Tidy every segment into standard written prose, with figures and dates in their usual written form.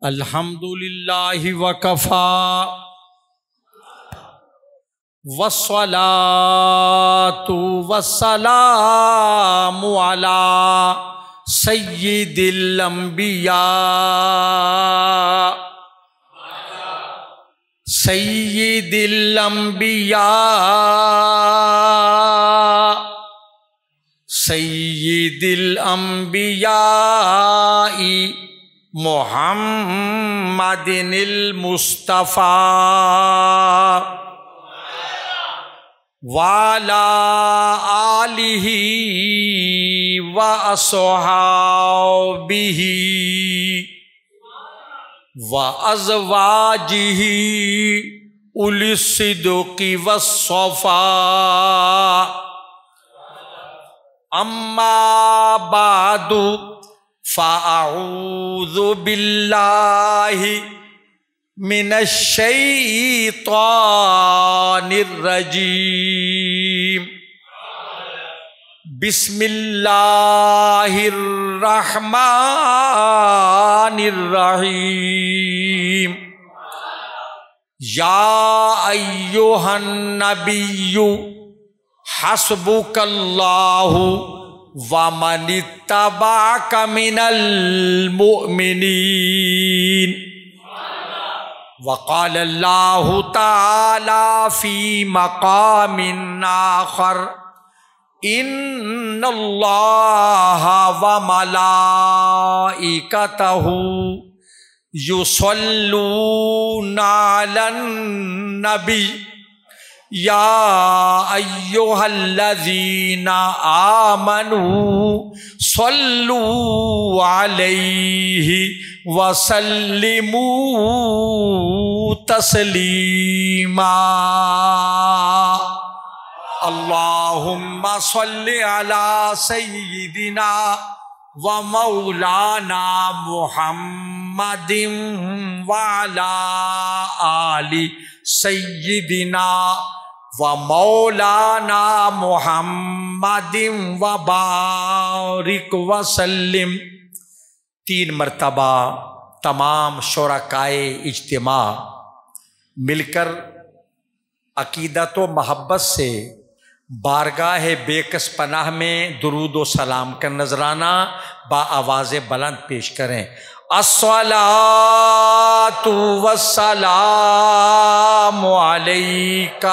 الحمدللہ وکفی والصلاة والسلام علی سید الانبیاء سید الانبیاء سید الانبیاء محمد المصطفیٰ وعلی آلہ واصحابہ وازواجہ اولی الصدق والصفاء اما بعد فاعوذ باللہ من الشیطان الرجیم بسم اللہ الرحمن الرحیم یا ایہا النبی حسبک اللہ وَمَنِ اتَّبَعَكَ مِنَ الْمُؤْمِنِينَ وقال اللہ تعالی فی مقام آخر ان اللہ وملائکتہ یصلون علی النبی یا ایہا الذین آمنوا صلوا علیہ وسلموا تسلیما اللہم صل علی سیدنا ومولانا محمد وعلی آل سیدنا ومولانا محمد وبارک وسلم 3 مرتبہ تمام شرکائے اجتماع مل کر عقیدت و محبت سے بارگاہ بے کس پناہ میں درود و سلام کا نذرانہ با آواز بلند پیش کریں الصلاۃ والسلام علیک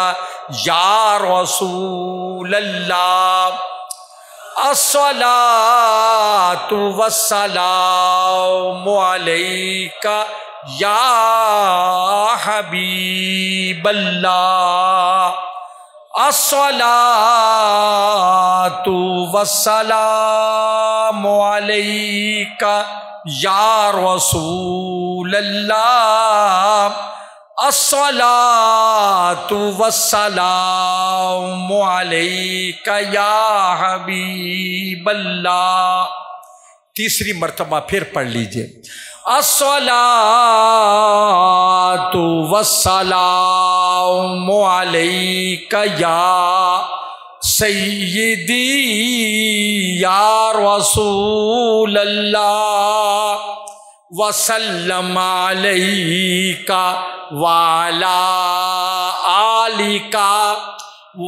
یا رسول اللہ الصلاۃ والسلام علیک یا حبیب اللہ الصلاۃ والسلام علیک یا رسول اللہ الصلاۃ والسلام علیک یا حبیب اللہ تیسری مرتبہ پھر پڑھ لیجئے الصلاۃ والسلام علیک یا سیدی یا رسول اللہ وسلم علیک وعلی آلک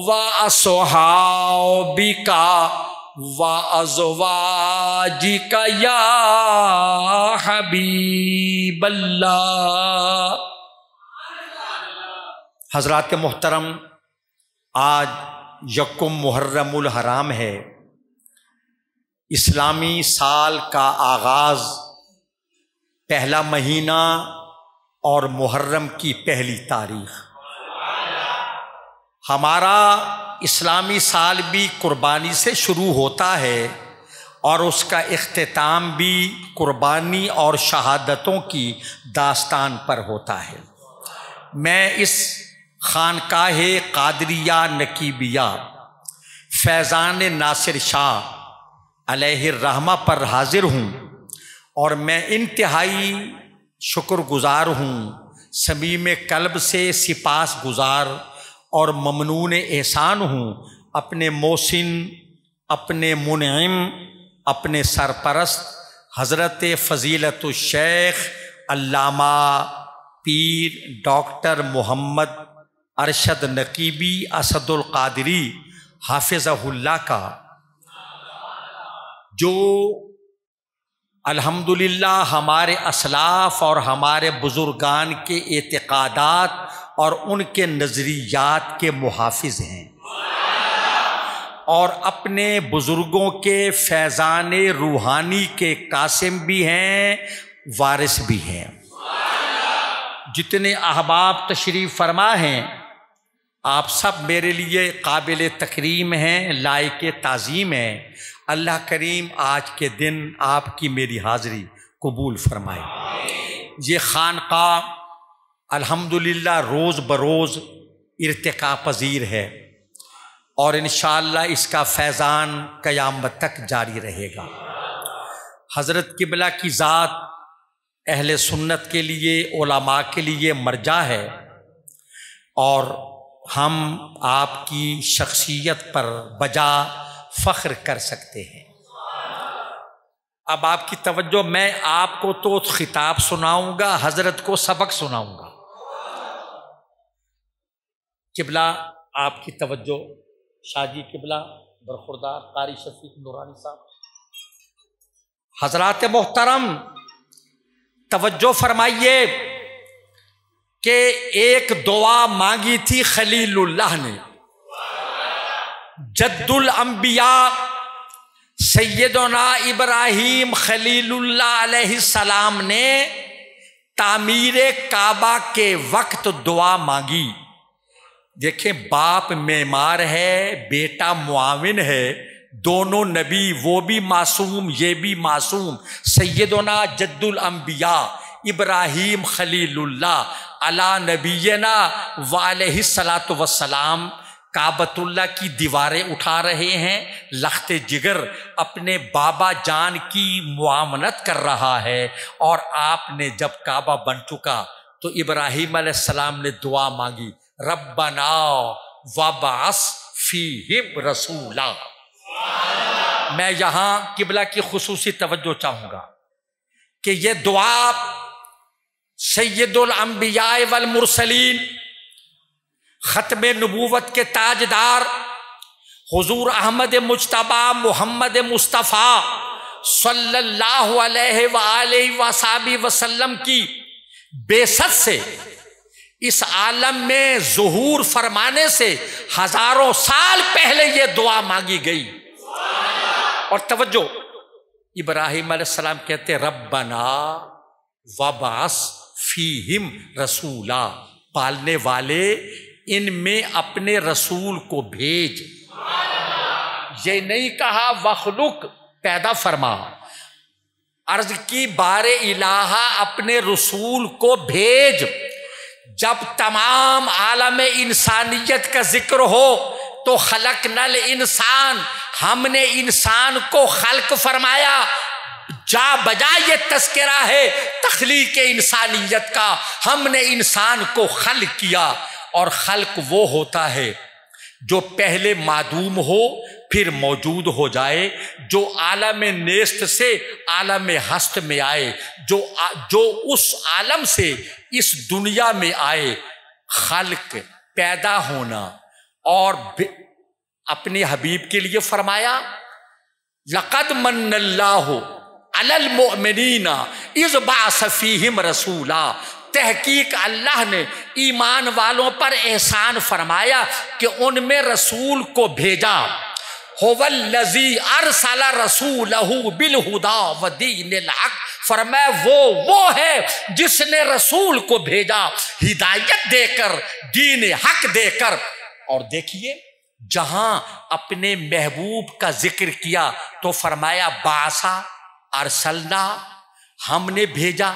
واصحابک وازواجک یا حبیب اللہ۔ حضرات محترم، آج یکم محرم الحرام ہے، اسلامی سال کا آغاز، پہلا مہینہ اور محرم کی پہلی تاریخ۔ ہمارا اسلامی سال بھی قربانی سے شروع ہوتا ہے اور اس کا اختتام بھی قربانی اور شہادتوں کی داستان پر ہوتا ہے۔ میں اس خانقاہ قادریہ نقیبیہ فیضان ناصر شاہ علیہ الرحمہ پر حاضر ہوں اور میں انتہائی شکر گزار ہوں، صمیم قلب سے سپاس گزار اور ممنون احسان ہوں اپنے محسن، اپنے منعم، اپنے سرپرست حضرت فضیلت الشیخ علامہ پیر ڈاکٹر محمد ارشد نقیبی اسد القادری حافظہ اللہ کا، جو الحمدللہ ہمارے اسلاف اور ہمارے بزرگان کے اعتقادات اور ان کے نظریات کے محافظ ہیں، اور اپنے بزرگوں کے فیضان روحانی کے قاسم بھی ہیں، وارث بھی ہیں۔ جتنے احباب تشریف فرما ہیں، آپ سب میرے لیے قابل تکریم ہیں، لائق تعظیم ہیں۔ اللہ کریم آج کے دن آپ کی میری حاضری قبول فرمائے۔ یہ خانقاہ الحمدللہ روز بروز ارتقاء پذیر ہے، اور انشاءاللہ اس کا فیضان قیامت تک جاری رہے گا۔ حضرت قبلہ کی ذات اہل سنت کے لیے، علماء کے لیے مرجع ہے، اور ہم آپ کی شخصیت پر بجا فخر کر سکتے ہیں۔ اب آپ کی توجہ، میں آپ کو تو خطاب سناؤں گا، حضرت کو سبق سناؤں گا۔ قبلہ آپ کی توجہ، شاہ جی قبلہ برخوردار قاری شفیق نورانی صاحب، حضرات محترم توجہ فرمائیے کہ ایک دعا مانگی تھی خلیل اللہ نے، جد الانبیاء سیدنا ابراہیم خلیل اللہ علیہ السلام نے تعمیر کعبہ کے وقت دعا مانگی۔ دیکھیں، باپ معمار ہے، بیٹا معاون ہے، دونوں نبی، وہ بھی معصوم یہ بھی معصوم، سیدنا جد الانبیاء ابراہیم خلیل اللہ علی نبینا وعلیہ الصلاۃ والسلام کعبۃ اللہ کی دیواریں اٹھا رہے ہیں، لخت جگر اپنے بابا جان کی معاونت کر رہا ہے، اور آپ نے جب کعبہ بن چکا تو ابراہیم علیہ السلام نے دعا مانگی، ربنا وابعث فیہم رسولا۔ میں یہاں قبلہ کی خصوصی توجہ چاہوں گا کہ یہ دعا سید الانبیاء والمرسلین، ختم نبوت کے تاجدار حضور احمد مجتبی محمد مصطفیٰ صلی اللہ علیہ وآلہ وصحبہ وسلم کی بعثت سے اس عالم میں ظہور فرمانے سے ہزاروں سال پہلے یہ دعا مانگی گئی۔ اور توجہ، ابراہیم علیہ السلام کہتے ربنا وابعث فیہم رسولا، پالنے والے ان میں اپنے رسول کو بھیج۔ یہ نہیں کہا وخلق، پیدا فرما، عرض کی بار الہ اپنے رسول کو بھیج۔ جب تمام عالم انسانیت کا ذکر ہو تو خلقنا الانسان، ہم نے انسان کو خلق فرمایا، جا بجا یہ تذکرہ ہے تخلیق انسانیت کا، ہم نے انسان کو خلق کیا۔ اور خلق وہ ہوتا ہے جو پہلے معدوم ہو پھر موجود ہو جائے، جو عالم نیست سے عالم ہست میں آئے، جو اس عالم سے اس دنیا میں آئے۔ خلق، پیدا ہونا، اور اپنے حبیب کے لیے فرمایا لقد من اللہ علی المؤمنین اذ بعث فیہم رسولا، تحقیق اللہ نے ایمان والوں پر احسان فرمایا کہ ان میں رسول کو بھیجا۔ هو الذی ارسل رسولہ بالہدی ودین الحق، فرمایا وہ ہے جس نے رسول کو بھیجا ہدایت دے کر، دین حق دے کر۔ اور دیکھیے، جہاں اپنے محبوب کا ذکر کیا تو فرمایا بعثا، ارسلنا، ہم نے بھیجا،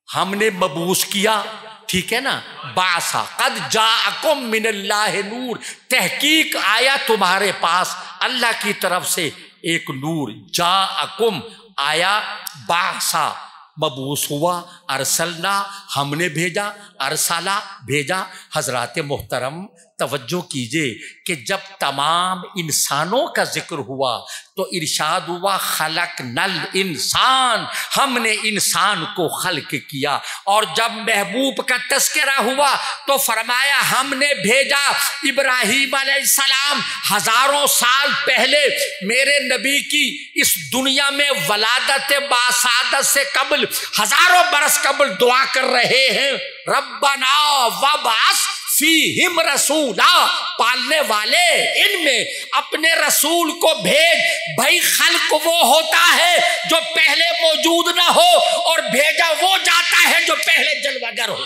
ہم نے مبعوث کیا، ٹھیک ہے نا، بعثا، قد جاءکم من اللہ نور، تحقیق آیا تمہارے پاس اللہ کی طرف سے ایک نور، جاءکم آیا، بعثا مبعوث ہوا، ارسلنا ہم نے بھیجا، ارسالہ بھیجا۔ حضرات محترم توجہ کیجئے کہ جب تمام انسانوں کا ذکر ہوا تو ارشاد ہوا خلقنا الانسان، ہم نے انسان کو خلق کیا، اور جب محبوب کا تذکرہ ہوا تو فرمایا ہم نے بھیجا ابراہیم علیہ السلام ہزاروں سال پہلے میرے نبی کی اس دنیا میں ولادت باسعادت سے قبل ہزاروں برس قبل دعا کر رہے ہیں ربنا وابعث فیہم رسولا، پالنے والے ان میں اپنے رسول کو بھیج۔ بھائی خلق وہ ہوتا ہے جو پہلے موجود نہ ہو، اور بھیجا وہ جاتا ہے جو پہلے جلوہ گر ہو۔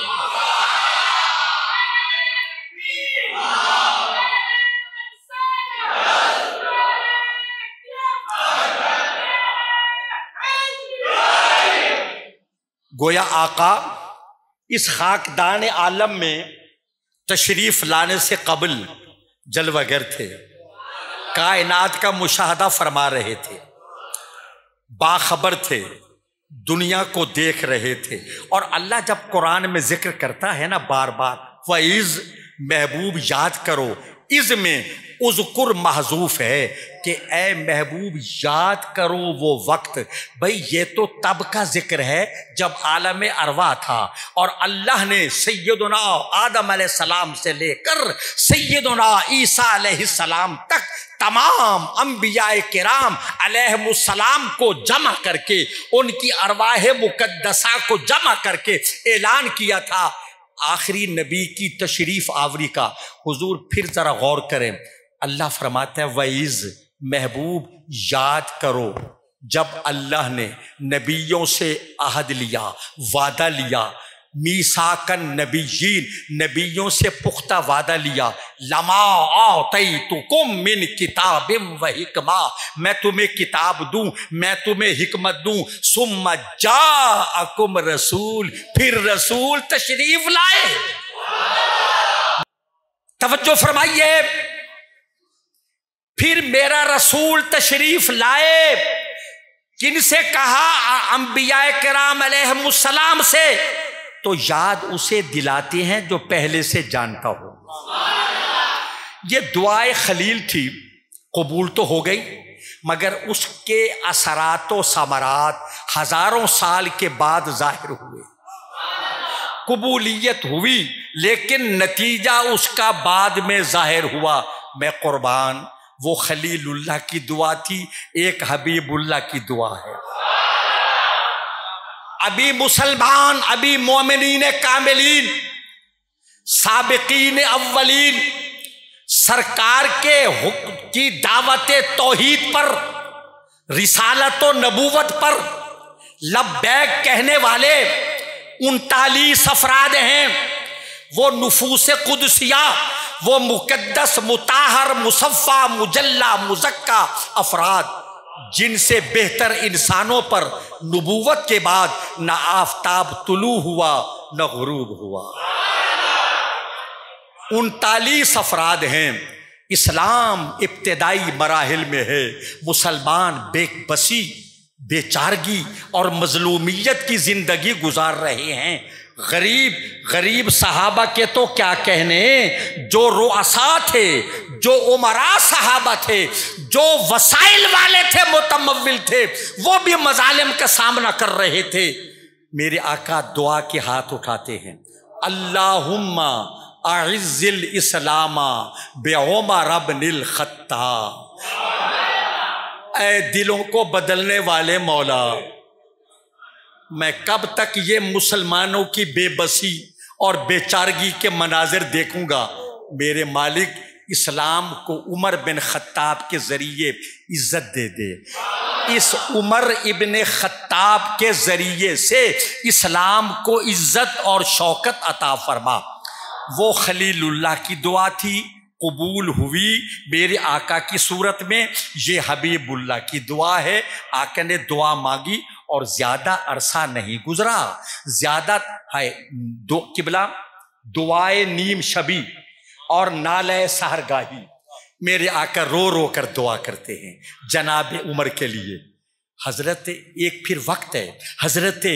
گویا آقا اس خاکدان عالم میں تشریف لانے سے قبل جلوہ گر تھے، کائنات کا مشاہدہ فرما رہے تھے، باخبر تھے، دنیا کو دیکھ رہے تھے۔ اور اللہ جب قرآن میں ذکر کرتا ہے نا بار بار وَإِذْ، محبوب یاد کرو، اذ میں اذکر محذوف ہے کہ اے محبوب یاد کرو وہ وقت۔ بھئی یہ تو تب کا ذکر ہے جب عالم ارواح تھا، اور اللہ نے سیدنا آدم علیہ السلام سے لے کر سیدنا عیسیٰ علیہ السلام تک تمام انبیاء کرام علیہم السلام کو جمع کر کے، ان کی ارواح مقدسہ کو جمع کر کے اعلان کیا تھا آخری نبی کی تشریف آوری کا۔ حضور پھر ذرا غور کریں، اللہ فرماتا ہے وَإِذْ، محبوب یاد کرو جب اللہ نے نبیوں سے عہد لیا، وعدہ لیا، میثاق النبیین، نبیوں سے پختہ وعدہ لیا، لما آتیتکم من کتاب و حکمہ، میں تمہیں کتاب دوں، میں تمہیں حکمت دوں، ثم جاءکم رسول، پھر رسول تشریف لائے۔ توجہ فرمائیے، پھر میرا رسول تشریف لائے، کن سے کہا؟ انبیاء کرام علیہم السلام سے، تو یاد اسے دلاتے ہیں جو پہلے سے جانتا ہو۔ یہ دعائے خلیل تھی، قبول تو ہو گئی، مگر اس کے اثرات و ثمرات ہزاروں سال کے بعد ظاہر ہوئے۔ قبولیت ہوئی لیکن نتیجہ اس کا بعد میں ظاہر ہوا۔ میں قربان، وہ خلیل اللہ کی دعا تھی، ایک حبیب اللہ کی دعا ہے۔ ابھی مسلمان، ابھی مومنین کاملین، سابقین اولین سرکار کے حکم کی دعوت توحید پر، رسالت و نبوت پر لبیک کہنے والے 39 افراد ہیں۔ وہ نفوس قدسیہ، وہ مقدس مطہر مصفہ مجلہ مزکہ افراد، جن سے بہتر انسانوں پر نبوت کے بعد نہ آفتاب طلوع ہوا نہ غروب ہوا۔ 39 افراد ہیں۔ اسلام ابتدائی مراحل میں ہے، مسلمان بے بسی، بے چارگی اور مظلومیت کی زندگی گزار رہے ہیں۔ غریب صحابہ کے تو کیا کہنے، جو رؤساء تھے، جو امراء صحابہ تھے، جو وسائل والے تھے، متمول تھے، وہ بھی مظالم کا سامنا کر رہے تھے۔ میرے آقا دعا کے ہاتھ اٹھاتے ہیں، اللہم اعز الاسلام بعمر بن الخطاب۔ اے دلوں کو بدلنے والے مولا، میں کب تک یہ مسلمانوں کی بے بسی اور بے چارگی کے مناظر دیکھوں گا؟ میرے مالک اسلام کو عمر بن خطاب کے ذریعے عزت دے دے۔ اس عمر ابن خطاب کے ذریعے سے اسلام کو عزت اور شوکت عطا فرما۔ وہ خلیل اللہ کی دعا تھی، قبول ہوئی میرے آقا کی صورت میں۔ یہ حبیب اللہ کی دعا ہے، آقا نے دعا مانگی اور زیادہ عرصہ نہیں گزرا، زیادہ ہے قبلہ دعائے نیم شبی اور نالے سحرگاہی۔ میرے آقا رو رو کر دعا کرتے ہیں جناب عمر کے لیے۔ حضرت ایک پھر وقت ہے، حضرت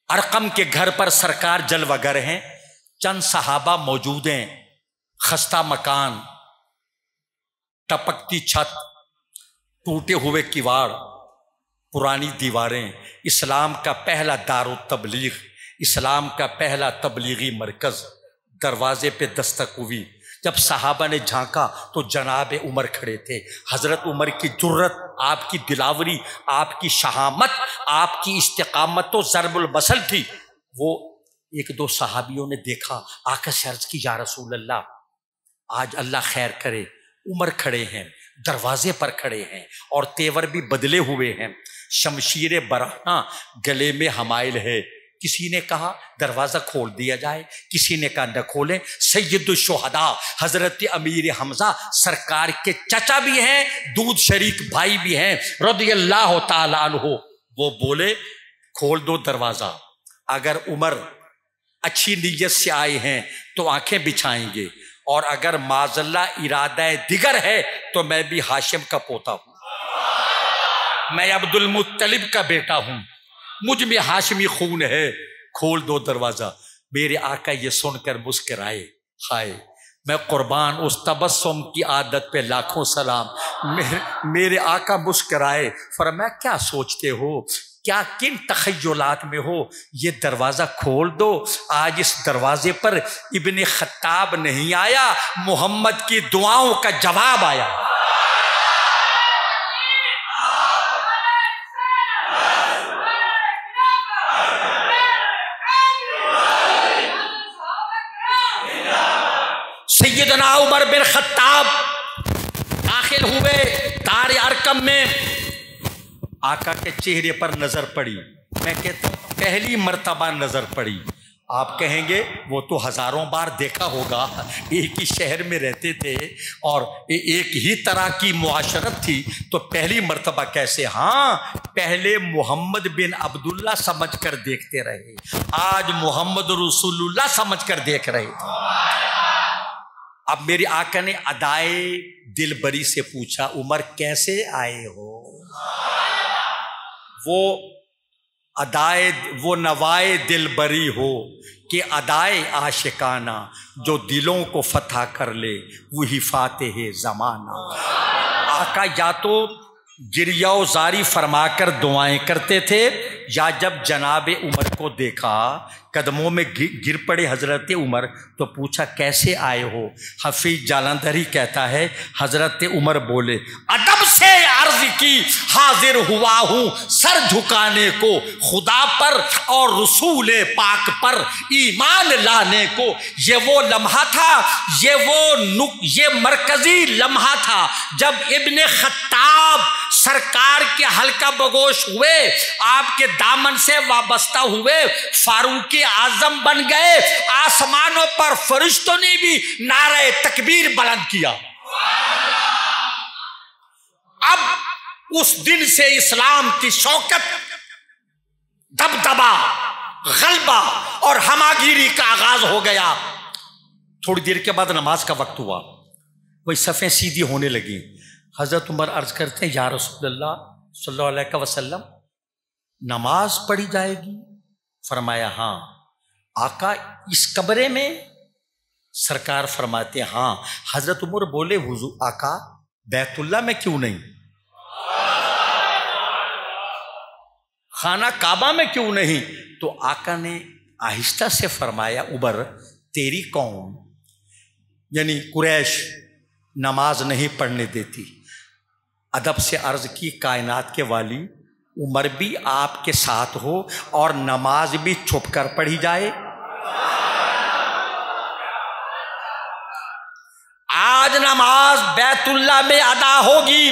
ارقم کے گھر پر سرکار جلوہ گر ہیں، چند صحابہ موجود ہیں، خستہ مکان، ٹپکتی چھت، ٹوٹے ہوئے کیواڑ، پرانی دیواریں، اسلام کا پہلا دار التبلیغ، اسلام کا پہلا تبلیغی مرکز، دروازے پہ دستک ہوئی۔ جب صحابہ نے جھانکا تو جناب عمر کھڑے تھے۔ حضرت عمر کی جرت، آپ کی دلاوری، آپ کی شہامت، آپ کی استقامت و ضرب المثل تھی۔ وہ ایک دو صحابیوں نے دیکھا، آقا سے عرض کی یا رسول اللہ آج اللہ خیر کرے، عمر کھڑے ہیں، دروازے پر کھڑے ہیں اور تیور بھی بدلے ہوئے ہیں، شمشیر برہنہ گلے میں حمائل ہے۔ کسی نے کہا دروازہ کھول دیا جائے، کسی نے کہا نہ کھولیں۔ سید الشہداء حضرت امیر حمزہ سرکار کے چچا بھی ہیں، دودھ شریک بھائی بھی ہیں رضی اللہ تعالی عنہ، وہ بولے کھول دو دروازہ۔ اگر عمر اچھی نیت سے آئے ہیں تو آنکھیں بچھائیں گے، اور اگر معاذ اللہ ارادہ دیگر ہے تو میں بھی ہاشم کا پوتا ہوں، میں عبد المطلب کا بیٹا ہوں، مجھ میں ہاشمی خون ہے، کھول دو دروازہ۔ میرے آقا یہ سن کر مسکرائے، ہائے میں قربان اس تبسم کی عادت پہ لاکھوں سلام۔ میرے آقا مسکرائے، فرمایا کیا سوچتے ہو، کیا کن تخیلات میں ہو، یہ دروازہ کھول دو۔ آج اس دروازے پر ابن خطاب نہیں آیا، محمد کی دعاؤں کا جواب آیا۔ سیدنا عمر بن خطاب داخل ہوئے دار ارقم میں، آقا کے چہرے پر نظر پڑی، میں کہتا ہوں پہلی مرتبہ نظر پڑی۔ آپ کہیں گے وہ تو ہزاروں بار دیکھا ہوگا، ایک ہی شہر میں رہتے تھے اور ایک ہی طرح کی معاشرت تھی، تو پہلی مرتبہ کیسے؟ ہاں پہلے محمد بن عبداللہ سمجھ کر دیکھتے رہے، آج محمد رسول اللہ سمجھ کر دیکھ رہے تھے۔ اب میری آقا نے ادائے دل بری سے پوچھا، عمر کیسے آئے ہو؟ وہ نوائے دل بری ہو کہ ادائے عاشقانہ، جو دلوں کو فتح کر لے وہی فاتح زمانہ۔ آقا یا تو گریہ و زاری فرما کر دعائیں کرتے تھے، یا جب جناب عمر کو دیکھا قدموں میں گر پڑے حضرت عمر تو پوچھا کیسے آئے ہو؟ حفیظ جالندھری کہتا ہے حضرت عمر بولے ادب سے عرض کی حاضر ہوا ہوں سر جھکانے کو، خدا پر اور رسول پاک پر ایمان لانے کو۔ یہ وہ لمحہ تھا، یہ مرکزی لمحہ تھا جب ابن خطاب سرکار کے حلقہ بگوش ہوئے، آپ کے دامن سے وابستہ ہوئے، فاروق اعظم بن گئے۔ آسمانوں پر فرشتوں نے بھی نعرہ تکبیر بلند کیا۔ اب اس دن سے اسلام کی شوکت، دبدبا، غلبہ اور ہماگیری کا آغاز ہو گیا۔ تھوڑی دیر کے بعد نماز کا وقت ہوا، وہی صفیں سیدھی ہونے لگی۔ حضرت عمر عرض کرتے ہیں یا رسول اللہ صلی اللہ علیہ وسلم نماز پڑھی جائے گی؟ فرمایا ہاں۔ آقا اس کمرے میں؟ سرکار فرماتے ہیں ہاں۔ حضرت عمر بولے حضور آقا بیت اللہ میں کیوں نہیں، خانہ کعبہ میں کیوں نہیں؟ تو آقا نے آہستہ سے فرمایا عمر تیری قوم یعنی قریش نماز نہیں پڑھنے دیتی۔ ادب سے عرض کی کائنات کے والی عمر بھی آپ کے ساتھ ہو اور نماز بھی چھپ کر پڑھی جائے۔ آج نماز بیت اللہ میں ادا ہوگی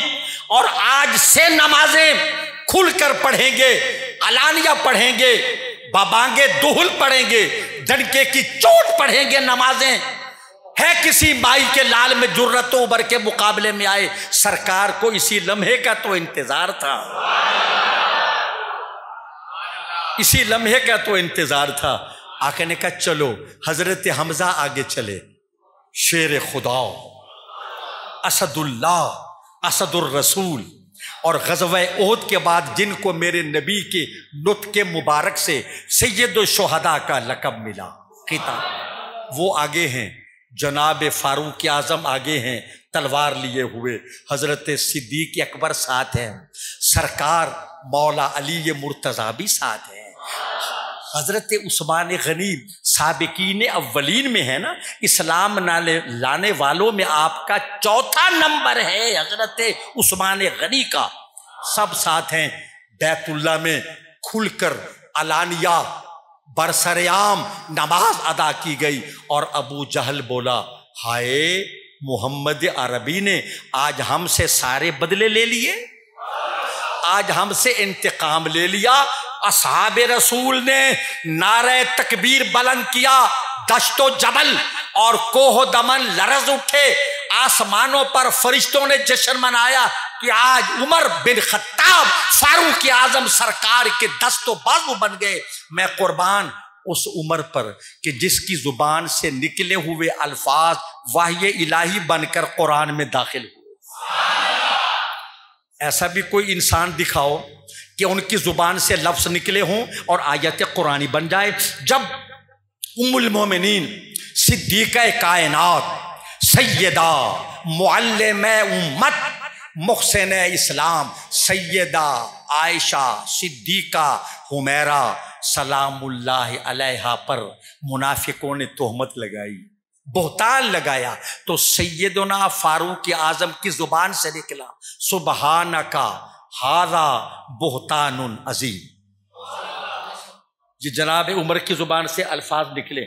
اور آج سے نمازیں کھل کر پڑھیں گے، علانیہ پڑھیں گے، بابانگے دہل پڑھیں گے، ڈنکے کی چوٹ پڑھیں گے نمازیں۔ ہے کسی مائی کے لال میں جرت و عمر کے مقابلے میں آئے؟ سرکار کو اسی لمحے کا تو انتظار تھا، اسی لمحے کا تو انتظار تھا۔ آقا نے کہا چلو، حضرت حمزہ آگے چلے، شیر خدا، اسد اللہ، اسد الرسول، اور غزوہ احد کے بعد جن کو میرے نبی کے نطق مبارک سے سید الشہداء کا لقب ملا، خطاب، وہ آگے ہیں۔ جناب فاروق اعظم آگے ہیں تلوار لیے ہوئے، حضرت صدیق اکبر ساتھ ہیں، سرکار مولا علی مرتضیٰ بھی ساتھ ہیں، حضرت عثمان غنی سابقین اولین میں ہے نا، اسلام لانے والوں میں آپ کا چوتھا نمبر ہے حضرت عثمان غنی کا، سب ساتھ ہیں۔ بیت اللہ میں کھل کر علانیہ برسر عام نماز ادا کی گئی، اور ابو جہل بولا ہائے محمد عربی نے آج ہم سے سارے بدلے لے لیے، آج ہم سے انتقام لے لیا۔ اصحاب رسول نے نعرہ تکبیر بلند کیا، دشت و جبل اور کوہ و دمن لرز اٹھے، آسمانوں پر فرشتوں نے جشن منایا کہ آج عمر بن خطاب فاروق اعظم سرکار کے دست و بازو بن گئے۔ میں قربان اس عمر پر کہ جس کی زبان سے نکلے ہوئے الفاظ وحی الہی بن کر قرآن میں داخل ہوئے۔ ایسا بھی کوئی انسان دکھاؤ کہ ان کی زبان سے لفظ نکلے ہوں اور آیت قرآنی بن جائے۔ جب ام المومنین صدیقہ کائنات سیدہ معلم امت محسن اسلام سیدہ عائشہ صدیقہ حمیرہ سلام اللہ علیہا پر منافقوں نے تہمت لگائی، بہتان لگایا، تو سیدنا فاروق اعظم کی زبان سے نکلا سبحانکا ھذا بہتان عظیم۔ یہ جناب عمر کی زبان سے الفاظ نکلے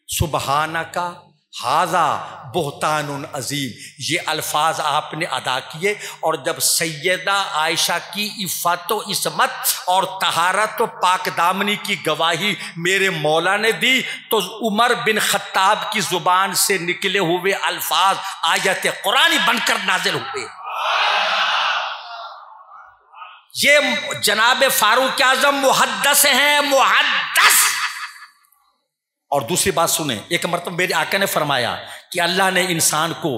سبحانکا ھذا بہتان عظیم، یہ الفاظ آپ نے ادا کیے، اور جب سیدہ عائشہ کی عفت و عصمت اور طہارت و پاک دامنی کی گواہی میرے مولا نے دی، تو عمر بن خطاب کی زبان سے نکلے ہوئے الفاظ آیت قرآنی بن کر نازل ہوئے۔ یہ جناب فاروق اعظم محدث ہیں، محدث۔ اور دوسری بات سنیں، ایک مرتبہ میرے آقا نے فرمایا کہ اللہ نے انسان کو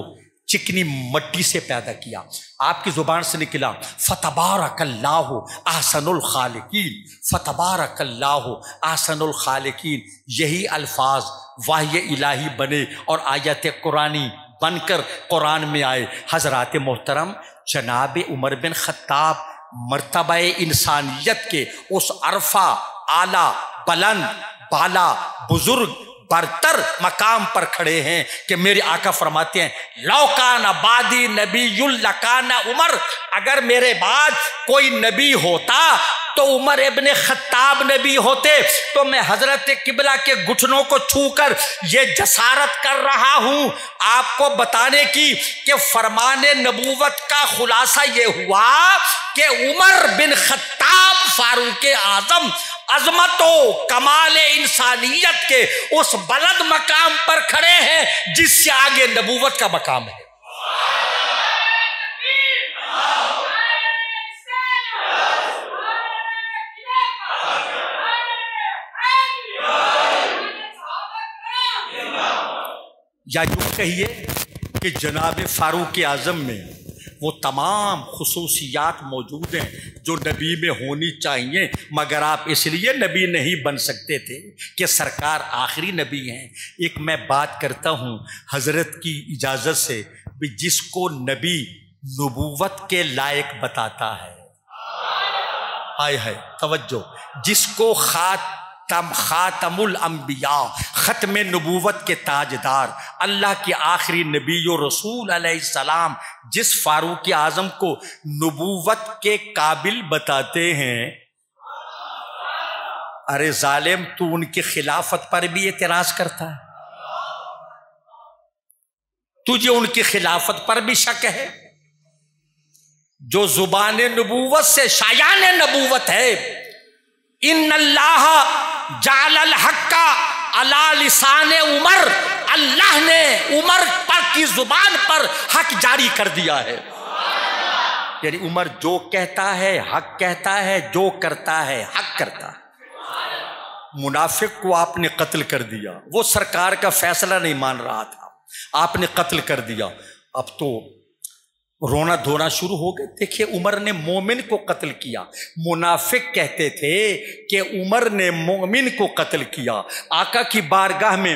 چکنی مٹی سے پیدا کیا، آپ کی زبان سے نکلا فتبارک اللہ احسن الخالقین، فتبارک اللہ احسن الخالقین، یہی الفاظ وحی الہی بنے اور آیت قرآنی بن کر قرآن میں آئے۔ حضرات محترم، جناب عمر بن خطاب مرتبہ انسانیت کے اس عرفہ اعلیٰ بلند بالا بزرگ برتر مقام پر کھڑے ہیں کہ میرے آقا فرماتے ہیں لو کان بعدی نبی لکان عمر، اگر میرے بعد کوئی نبی ہوتا تو عمر ابن خطاب نبی ہوتے۔ تو میں حضرت قبلہ کے گھٹنوں کو چھو کر یہ جسارت کر رہا ہوں آپ کو بتانے کی کہ فرمان نبوت کا خلاصہ یہ ہوا کہ عمر بن خطاب فاروق اعظم عظمت و کمال انسانیت کے اس بلند مقام پر کھڑے ہیں جس سے آگے نبوت کا مقام ہے۔ یا یوں کہیے کہ جناب فاروق اعظم میں وہ تمام خصوصیات موجود ہیں جو نبی میں ہونی چاہیے، مگر آپ اس لیے نبی نہیں بن سکتے تھے کہ سرکار آخری نبی ہیں۔ ایک میں بات کرتا ہوں حضرت کی اجازت سے، جس کو نبی نبوت کے لائق بتاتا ہے، ہائے ہائے توجہ، جس کو خاتم الانبیاء، ختم نبوت کے تاجدار، اللہ کے آخری نبی و رسول علیہ السلام جس فاروق اعظم کو نبوت کے قابل بتاتے ہیں، ارے ظالم تو ان کی خلافت پر بھی اعتراض کرتا ہے، تجھے ان کی خلافت پر بھی شک ہے؟ جو زبان نبوت سے شایان نبوت ہے، ان اللہ جعل الحق علی لسان عمر، اللہ نے عمر پر کی زبان پر حق جاری کر دیا ہے، یعنی عمر جو کہتا ہے حق کہتا ہے، جو کرتا ہے حق کرتا ہے۔ منافق کو آپ نے قتل کر دیا، وہ سرکار کا فیصلہ نہیں مان رہا تھا، آپ نے قتل کر دیا، اب تو رونا دھونا شروع ہو گئے۔ دیکھیے عمر نے مومن کو قتل کیا، منافق کہتے تھے کہ عمر نے مومن کو قتل کیا۔ آقا کی بارگاہ میں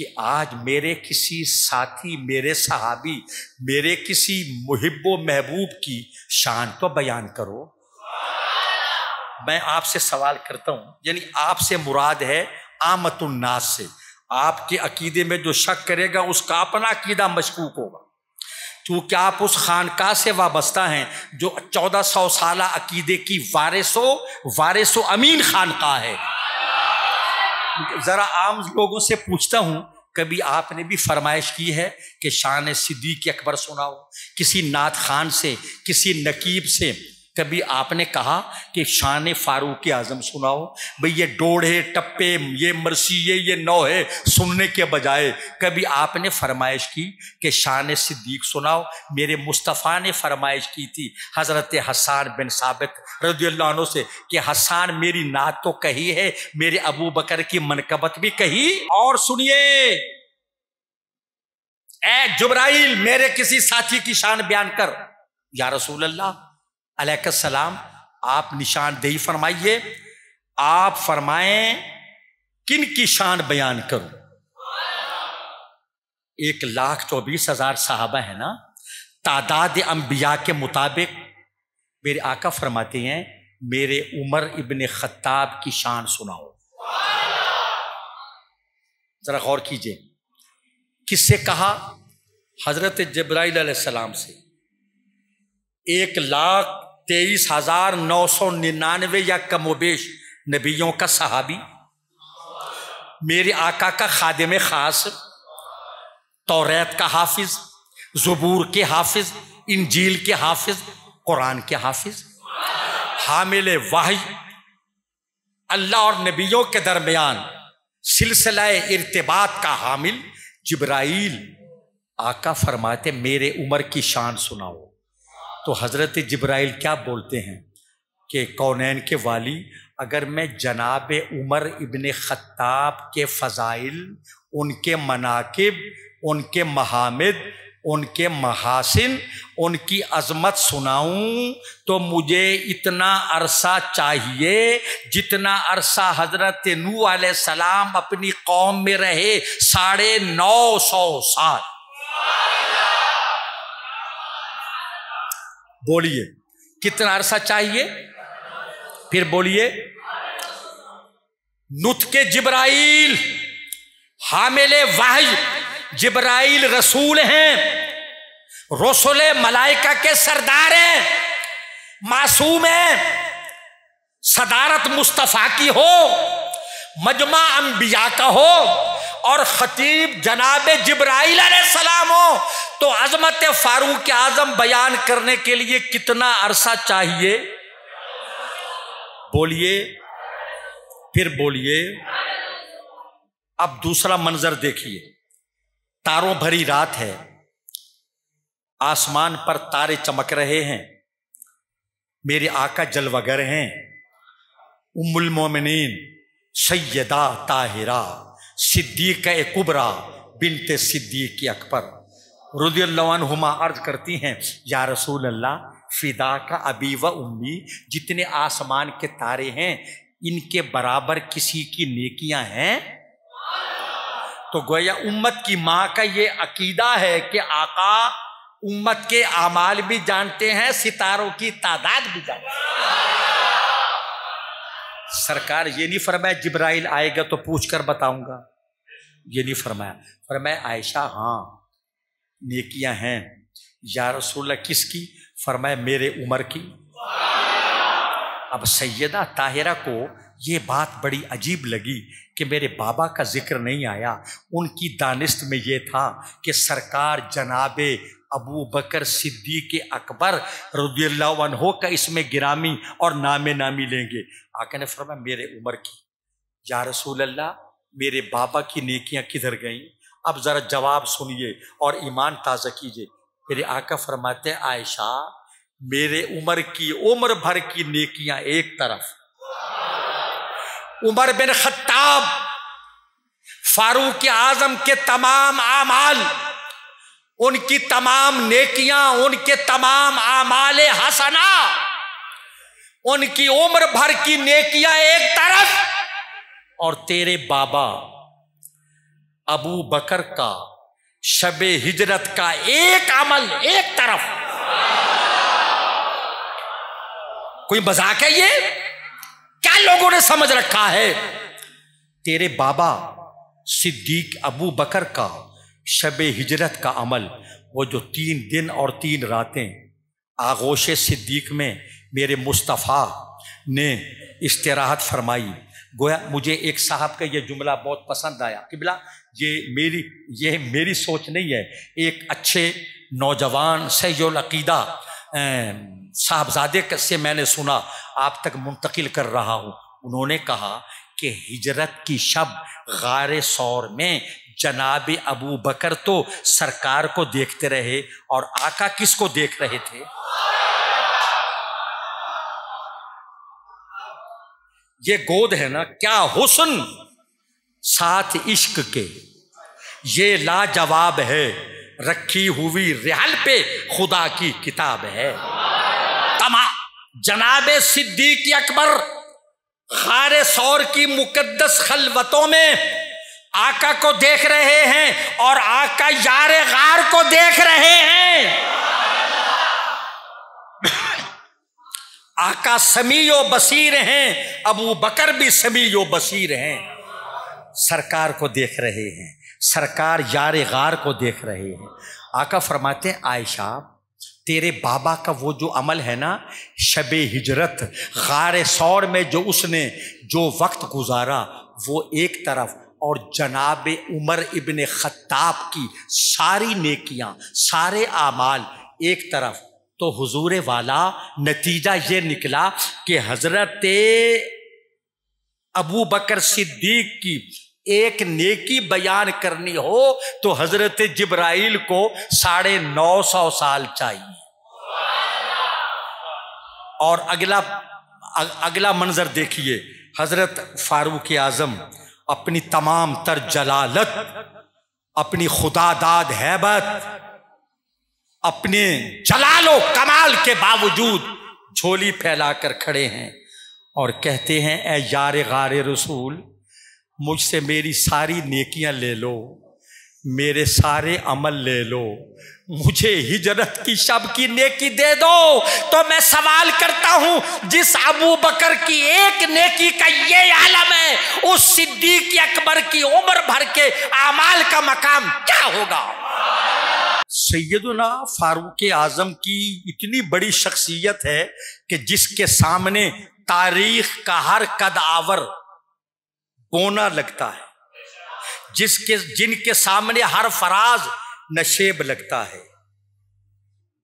کہ آج میرے کسی ساتھی، میرے صحابی، میرے کسی محب و محبوب کی شان تو بیان کرو۔ میں آپ سے سوال کرتا ہوں، یعنی آپ سے مراد ہے عامت الناس سے، آپ کے عقیدے میں جو شک کرے گا اس کا اپنا عقیدہ مشکوک ہوگا، کیونکہ آپ اس خانقاہ سے وابستہ ہیں جو 1400 سالہ عقیدے کی وارث و امین خانقاہ ہے۔ ذرا عام لوگوں سے پوچھتا ہوں، کبھی آپ نے بھی فرمائش کی ہے کہ شان صدیق اکبر سناؤ؟ کسی نعت خان سے، کسی نقیب سے کبھی آپ نے کہا کہ شان فاروق اعظم سناؤ؟ بھئی یہ ڈوڑھے ٹپے، یہ مرثیے، یہ نوحے سننے کے بجائے کبھی آپ نے فرمائش کی کہ شان صدیق سناؤ؟ میرے مصطفیٰ نے فرمائش کی تھی حضرت حسان بن ثابت رضی اللہ عنہ سے کہ حسان میری نعت تو کہی ہے، میرے ابو بکر کی منقبت بھی کہی، اور سنیے اے جبرائیل میرے کسی ساتھی کی شان بیان کر۔ یا رسول اللہ علیہ السلام آپ نشان دہی فرمائیے، آپ فرمائیں کن کی شان بیان کروں؟ 1,24,000 صحابہ ہیں نا، تعداد انبیاء کے مطابق میرے آقا فرماتے ہیں میرے عمر ابن خطاب کی شان سناؤ۔ ذرا غور کیجئے، کس سے کہا؟ حضرت جبرائیل علیہ السلام سے۔ 1,23,999 یا کم و بیش نبیوں کا صحابی، میرے آقا کا خادم خاص، توریت کا حافظ، زبور کے حافظ، انجیل کے حافظ، قرآن کے حافظ، حامل وحی، اللہ اور نبیوں کے درمیان سلسلہ ارتباط کا حامل جبرائیل، آقا فرماتے میرے عمر کی شان سناؤ۔ تو حضرت جبرائیل کیا بولتے ہیں کہ کونین کے والی، اگر میں جناب عمر ابن خطاب کے فضائل، ان کے مناقب، ان کے محامد، ان کے محاسن، ان کی عظمت سناؤں تو مجھے اتنا عرصہ چاہیے جتنا عرصہ حضرت نوح علیہ السلام اپنی قوم میں رہے، 950 سال۔ بولیے کتنا عرصہ چاہیے؟ پھر بولیے۔ نطق جبرائیل، حامل وحی، جبرائیل رسول ہیں، رسول ملائکہ کے سردار ہیں، معصوم ہیں، صدارت مصطفیٰ کی ہو، مجمع انبیاء کا ہو، اور خطیب جناب جبرائیل علیہ السلام ہو، تو عظمت فاروق اعظم بیان کرنے کے لیے کتنا عرصہ چاہیے؟ بولیے، پھر بولیے۔ اب دوسرا منظر دیکھیے، تاروں بھری رات ہے، آسمان پر تارے چمک رہے ہیں، میرے آقا جلوہ گر ہیں، ام المومنین سیدہ طاہرہ صدیقہ کبریٰ بنت صدیق اکبر رضی اللہ عنہما عرض کرتی ہیں یا رسول اللہ فدا کا ابی و امی، جتنے آسمان کے تارے ہیں ان کے برابر کسی کی نیکیاں ہیں؟ تو گویا امت کی ماں کا یہ عقیدہ ہے کہ آقا امت کے اعمال بھی جانتے ہیں، ستاروں کی تعداد بھی جانتے ہیں۔ سرکار یہ نہیں فرمایا جبرائیل آئے گا تو پوچھ کر بتاؤں گا، یہ نہیں فرمایا، فرمایا عائشہ ہاں نیکیاں ہیں۔ یا رسول اللہ کس کی؟ فرمایا میرے عمر کی۔ اب سیدہ طاہرہ کو یہ بات بڑی عجیب لگی کہ میرے بابا کا ذکر نہیں آیا، ان کی دانست میں یہ تھا کہ سرکار جناب ابو بکر صدیق اکبر رضی اللہ عنہ کا اس میں گرامی اور نام نامی لیں گے۔ آقا نے فرمایا میرے عمر کی۔ یا رسول اللہ میرے بابا کی نیکیاں کدھر گئیں؟ اب ذرا جواب سنیے اور ایمان تازہ کیجئے۔ میرے آقا فرماتے ہیں عائشہ میرے عمر کی عمر بھر کی نیکیاں ایک طرف، عمر بن خطاب فاروق اعظم کے تمام اعمال، ان کی تمام نیکیاں، ان کے تمام اعمال حسنہ، ان کی عمر بھر کی نیکیاں ایک طرف، اور تیرے بابا ابو بکر کا شب ہجرت کا ایک عمل ایک طرف. کوئی مذاق ہے یہ؟ کیا لوگوں نے سمجھ رکھا ہے؟ تیرے بابا صدیق ابو بکر کا شب ہجرت کا عمل، وہ جو 3 دن اور 3 راتیں آغوش صدیق میں میرے مصطفیٰ نے استراحت فرمائی. گویا مجھے ایک صاحب کا یہ جملہ بہت پسند آیا. قبلہ یہ میری سوچ نہیں ہے، ایک اچھے نوجوان صحیح العقیدہ صاحبزادے سے میں نے سنا، آپ تک منتقل کر رہا ہوں. انہوں نے کہا کہ ہجرت کی شب غار ثور میں جناب ابو بکر تو سرکار کو دیکھتے رہے، اور آقا کس کو دیکھ رہے تھے؟ یہ گود ہے نا، کیا حسن ساتھ عشق کے یہ لاجواب ہے، رکھی ہوئی رحل پہ خدا کی کتاب ہے. جناب صدیق اکبر غار ثور کی مقدس خلوتوں میں آقا کو دیکھ رہے ہیں، اور آقا یار غار کو دیکھ رہے ہیں. آقا سمیع و بصیر ہیں، ابو بکر بھی سمیع و بصیر ہیں. سرکار کو دیکھ رہے ہیں، سرکار یار غار کو دیکھ رہے ہیں. آقا فرماتے ہیں عائشہ تیرے بابا کا وہ جو عمل ہے نا، شب ہجرت غار ثور میں جو اس نے جو وقت گزارا وہ ایک طرف، اور جناب عمر ابن خطاب کی ساری نیکیاں سارے اعمال ایک طرف. تو حضور والا نتیجہ یہ نکلا کہ حضرت ابو بکر صدیق کی ایک نیکی بیان کرنی ہو تو حضرت جبرائیل کو 950 سال چاہیے. اور اگلا منظر دیکھیے، حضرت فاروق اعظم اپنی تمام تر جلالت، اپنی خدا داد ہیبت، اپنے جلال و کمال کے باوجود جھولی پھیلا کر کھڑے ہیں اور کہتے ہیں اے یار غار رسول، مجھ سے میری ساری نیکیاں لے لو، میرے سارے عمل لے لو، مجھے ہجرت کی شب کی نیکی دے دو. تو میں سوال کرتا ہوں، جس ابو بکر کی ایک نیکی کا یہ عالم ہے، اس صدیق اکبر کی عمر بھر کے اعمال کا مقام کیا ہوگا؟ سیدنا فاروق اعظم کی اتنی بڑی شخصیت ہے کہ جس کے سامنے تاریخ کا ہر قد آور بونا لگتا ہے، جن کے سامنے ہر فراز نشیب لگتا ہے.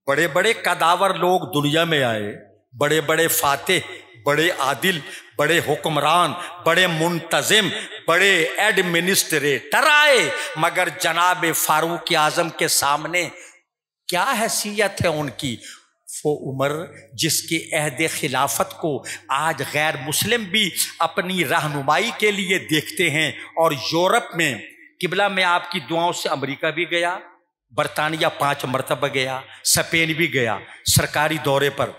بڑے بڑے قداور لوگ دنیا میں آئے، بڑے بڑے فاتح، بڑے عادل، بڑے حکمران، بڑے منتظم، بڑے ایڈمنسٹریٹر آئے، مگر جناب فاروق اعظم کے سامنے کیا حیثیت ہے ان کی؟ وہ عمر جس کے عہد خلافت کو آج غیر مسلم بھی اپنی رہنمائی کے لیے دیکھتے ہیں. اور یورپ میں قبلہ میں آپ کی دعاؤں سے امریکہ بھی گیا، برطانیہ 5 مرتبہ گیا، اسپین بھی گیا سرکاری دورے پر.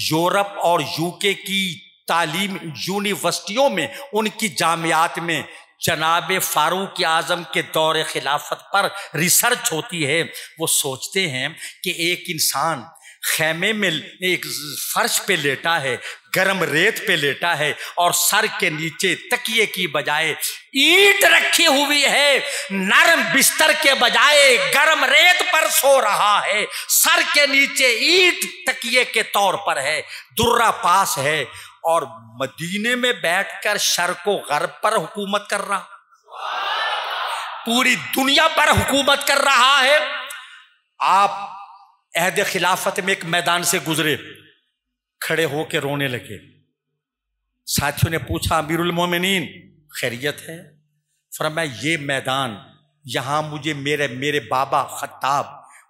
یورپ اور UK کی تعلیم یونیورسٹیوں میں، ان کی جامعات میں جناب فاروق اعظم کے دور خلافت پر ریسرچ ہوتی ہے. وہ سوچتے ہیں کہ ایک انسان خیمے میں ایک فرش پہ لیٹا ہے، گرم ریت پہ لیٹا ہے، اور سر کے نیچے تکیے کی بجائے اینٹ رکھی ہوئی ہے، نرم بستر کے بجائے گرم ریت پر سو رہا ہے، سر کے نیچے اینٹ تکیے کے طور پر ہے، درہ پاس ہے، اور مدینے میں بیٹھ کر شرق و غرب پر حکومت کر رہا، پوری دنیا پر حکومت کر رہا ہے. آپ عہد خلافت میں ایک میدان سے گزرے، کھڑے ہو کے رونے لگے. ساتھیوں نے پوچھا امیر المومنین خیریت ہے؟ فرمایا یہ میدان، یہاں مجھے میرے بابا خطاب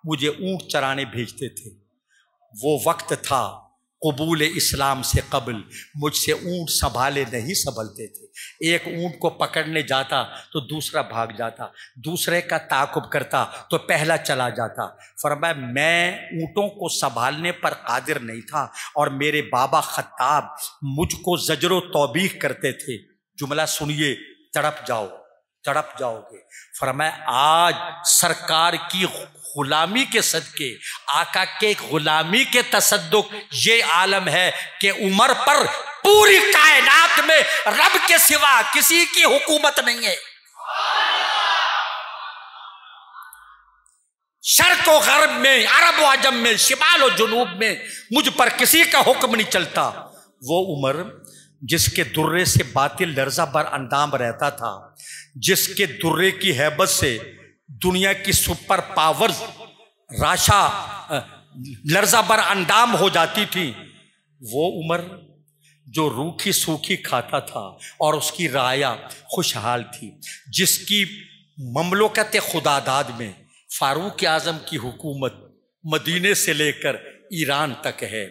مجھے اونٹ چرانے بھیجتے تھے. وہ وقت تھا قبول اسلام سے قبل، مجھ سے اونٹ سنبھالے نہیں سنبھلتے تھے. ایک اونٹ کو پکڑنے جاتا تو دوسرا بھاگ جاتا، دوسرے کا تعاقب کرتا تو پہلا چلا جاتا. فرمایا میں اونٹوں کو سنبھالنے پر قادر نہیں تھا، اور میرے بابا خطاب مجھ کو زجر و توبیخ کرتے تھے. جملہ سنیے تڑپ جاؤ. تڑپ جاؤ گے۔ فرمایا آج سرکار کی غلامی کے صدقے، آقا کے غلامی کے تصدق یہ عالم ہے کہ عمر پر پوری کائنات میں رب کے سوا کسی کی حکومت نہیں ہے۔ شرق و غرب میں، عرب و عجم میں، شمال و جنوب میں مجھ پر کسی کا حکم نہیں چلتا۔ وہ عمر جس کے درے سے باطل لرزہ بر اندام رہتا تھا، جس کے درے کی ہیبت سے دنیا کی سپر پاورز راشا لرزہ بر اندام ہو جاتی تھی، وہ عمر جو روکھی سوکھی کھاتا تھا اور اس کی رعایا خوشحال تھی، جس کی مملکت خداداد میں فاروق اعظم کی حکومت مدینے سے لے کر ایران تک ہے،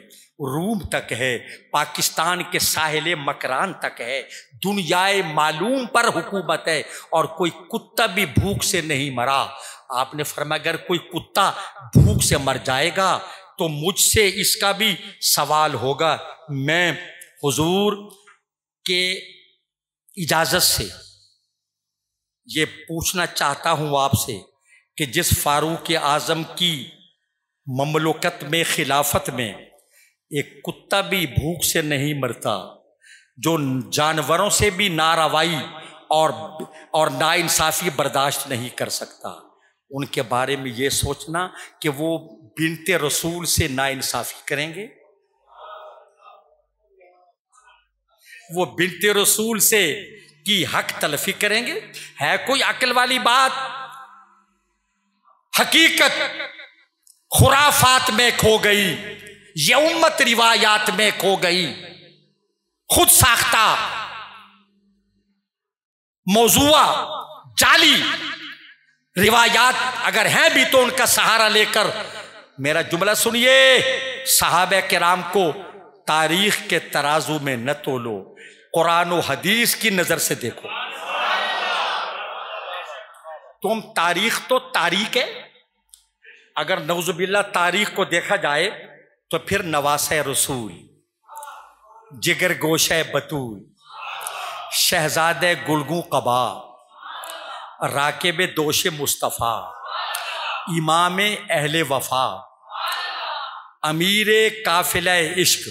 روم تک ہے، پاکستان کے ساحل مکران تک ہے، دنیائے معلوم پر حکومت ہے، اور کوئی کتا بھی بھوک سے نہیں مرا۔ آپ نے فرمایا اگر کوئی کتا بھوک سے مر جائے گا تو مجھ سے اس کا بھی سوال ہوگا۔ میں حضور کے اجازت سے یہ پوچھنا چاہتا ہوں آپ سے کہ جس فاروق اعظم کی مملکت میں، خلافت میں، ایک کتا بھی بھوک سے نہیں مرتا، جو جانوروں سے بھی ناروائی اور ناانصافی برداشت نہیں کر سکتا، ان کے بارے میں یہ سوچنا کہ وہ بنت رسول سے ناانصافی کریں گے؟ وہ بنت رسول سے کی حق تلفی کریں گے؟ ہے کوئی عقل والی بات؟ حقیقت خرافات میں کھو گئی، یہ امت روایات میں کھو گئی، خود ساختہ موضوع جعلی روایات اگر ہیں بھی تو ان کا سہارا لے کر، میرا جملہ سنیے، صحابہ کرام کو تاریخ کے ترازو میں نہ تولو، قرآن و حدیث کی نظر سے دیکھو۔ تم تاریخ تو تاریخ ہے، اگر نعوذ باللہ تاریخ کو دیکھا جائے تو پھر نواسہ رسول، جگر گوشہ بطول، شہزادہ گلگوں قبا، راکب دوش مصطفیٰ، امام اہل وفا، امیر قافلہ عشق،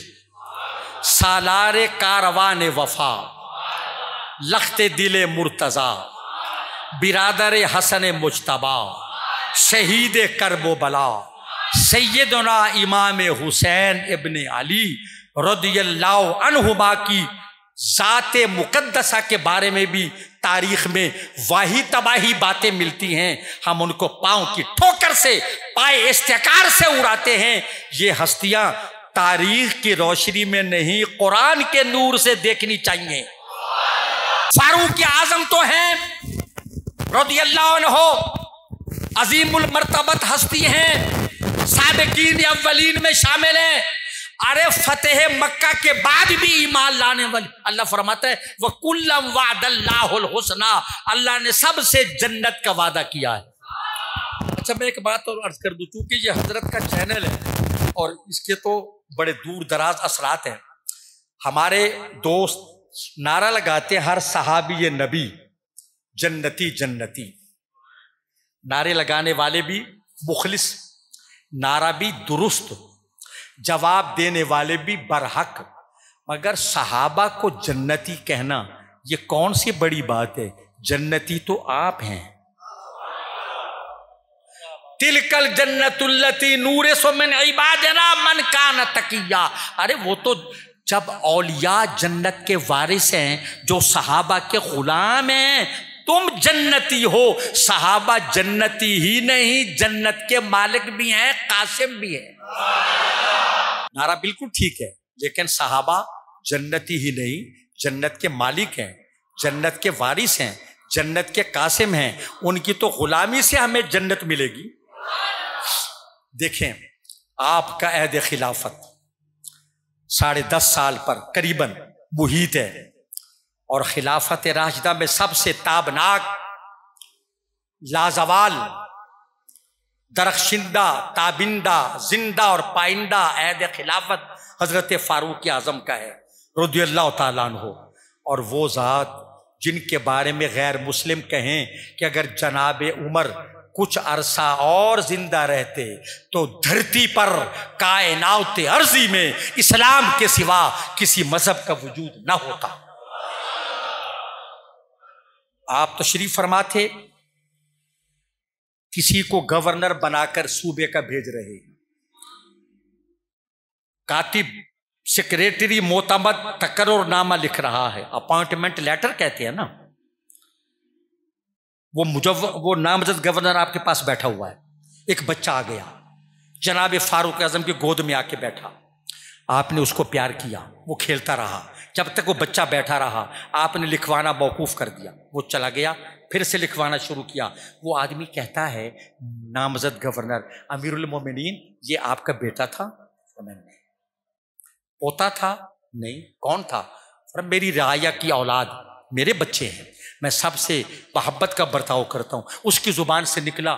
سالار کاروان وفا، لخت دل مرتضی، برادر حسن مجتبی، شہید کرب و بلا، سیدنا امام حسین ابن علی رضی اللہ عنہما کی ذات مقدسہ کے بارے میں بھی تاریخ میں واہی تباہی باتیں ملتی ہیں، ہم ان کو پاؤں کی ٹھوکر سے، پائے استحکار سے اڑاتے ہیں۔ یہ ہستیاں تاریخ کی روشنی میں نہیں، قرآن کے نور سے دیکھنی چاہیے۔ فاروق اعظم تو ہیں رضی اللہ عنہ، عظیم المرتبت ہستی ہیں، سابقین اولین میں شامل ہیں۔ ارے فتح مکہ کے بعد بھی ایمان لانے والے، اللہ فرماتا ہے وَكُلًّا وَعَدَ اللَّهُ الْحُسْنَىٰ، اللہ نے سب سے جنت کا وعدہ کیا ہے۔ اچھا میں ایک بات اور عرض کر دوں، چونکہ یہ حضرت کا چینل ہے اور اس کے تو بڑے دور دراز اثرات ہیں، ہمارے دوست نعرہ لگاتے ہیں ہر صحابی نبی جنتی جنتی، نعرے لگانے والے بھی مخلص، نعرہ بھی درست، جواب دینے والے بھی برحق، مگر صحابہ کو جنتی کہنا یہ کون سی بڑی بات ہے؟ جنتی تو آپ ہیں۔ تلک الجنت التی نورث من عبادنا من کان تقیا، ارے وہ تو جب اولیاء جنت کے وارث ہیں جو صحابہ کے غلام ہیں، تم جنتی ہو، صحابہ جنتی ہی نہیں جنت کے مالک بھی ہیں، قاسم بھی ہیں۔ نعرہ بالکل ٹھیک ہے، لیکن صحابہ جنتی ہی نہیں جنت کے مالک ہیں، جنت کے وارث ہیں، جنت کے قاسم ہیں، ان کی تو غلامی سے ہمیں جنت ملے گی۔ دیکھیں آپ کا عہد خلافت 10.5 سال پر قریباً محیط ہے، اور خلافت راشدہ میں سب سے تابناک، لازوال، درخشندہ، تابندہ، زندہ اور پائندہ عہد خلافت حضرت فاروق اعظم کا ہے رضی اللہ تعالیٰ عنہ، اور وہ ذات جن کے بارے میں غیر مسلم کہیں کہ اگر جناب عمر کچھ عرصہ اور زندہ رہتے تو دھرتی پر کائنات ارضی میں اسلام کے سوا کسی مذہب کا وجود نہ ہوتا۔ آپ تشریف فرما تھے، کسی کو گورنر بنا کر صوبے کا بھیج رہے ہیں، کاتب سیکریٹری معتمد تقرر نامہ لکھ رہا ہے، اپوائنٹمنٹ لیٹر کہتے ہیں نا، وہ نامزد گورنر آپ کے پاس بیٹھا ہوا ہے، ایک بچہ آ گیا، جناب فاروق اعظم کی گود میں آ کے بیٹھا، آپ نے اس کو پیار کیا، وہ کھیلتا رہا، جب تک وہ بچہ بیٹھا رہا آپ نے لکھوانا موقوف کر دیا، وہ چلا گیا، پھر سے لکھوانا شروع کیا۔ وہ آدمی کہتا ہے نامزد گورنر، امیر المومنین یہ آپ کا بیٹا تھا؟ پوتا تھا؟ نہیں۔ کون تھا؟ میری رعایا کی اولاد، میرے بچے ہیں، میں سب سے محبت کا برتاؤ کرتا ہوں۔ اس کی زبان سے نکلا،